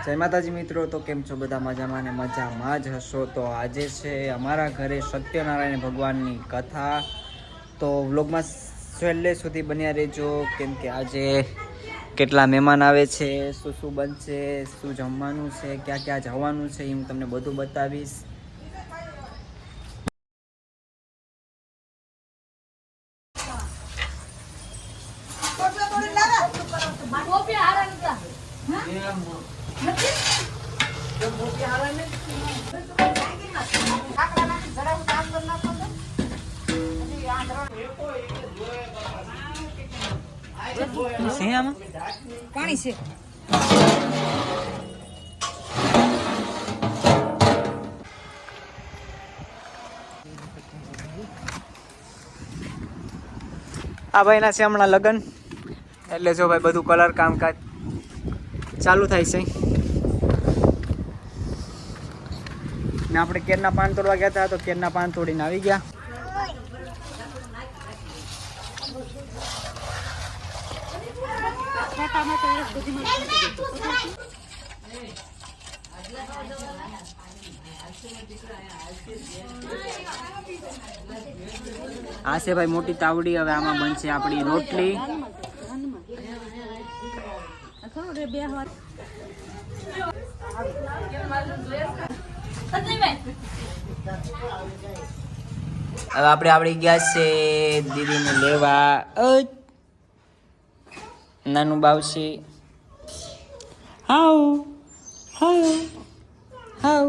જય માતાજી મિત્રો, તો કેમ છો બધા? મજામાં ને મજામાં જ હશો. તો આજે છે અમારા ઘરે સત્યનારાયણ ભગવાનની કથા. તો વ્લોગમાં છેલ્લે સુધી બન્યા રહેજો, કેમ કે આજે કેટલા મહેમાન આવે છે, શું શું બનશે, શું જમવાનું છે, ક્યાં ક્યાં જવાનું છે, એ હું તમને બધું બતાવીશ. પાણી છે. આ ભાઈના છે હમણાં લગ્ન, એટલે જો ભાઈ બધું કલર કામકાજ ચાલુ થાય છે. ને આપણે કેરના પાન તોડવા ગયા હતા, તો કેરના પાન તોડીને આવી ગયા. આ છે ભાઈ મોટી તાવડી. હવે આમાં બનશે આપણી રોટલી. હવે આપણે આવડી ગયા છે દીદીને લેવા. નાનું બાવશે. હાઉ હાઉ હાઉ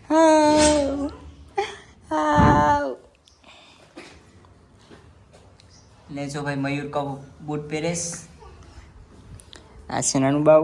હાઉ હાઉ. લે જો ભાઈ મયુર કો બૂટ પહેરેસ. આ છે નાનું બાવ.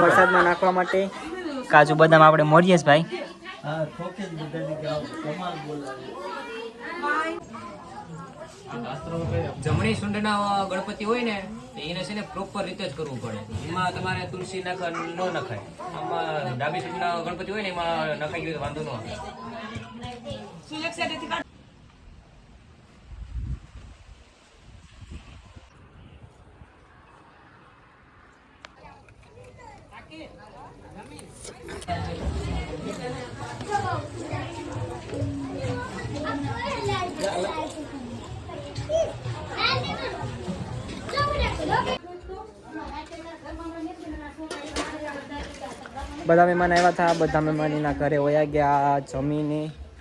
વરસાદમાં નાખવા માટે કાજુ બદામ આપણે મોરીએ ભાઈ. જમણી સુંડના ગણપતિ હોય ને એને છે ને પ્રોપર રીતે જ કરવું પડે. એમાં તમારે તુલસી ન નખાય. આમાં ડાબી સુંડના ગણપતિ હોય ને એમાં નખાઈ ગયું વાંધો ન આવે. બધા મહેમાન આવ્યા હતા. બધા મહેમાનના ઘરે વયા ગયા જમીને.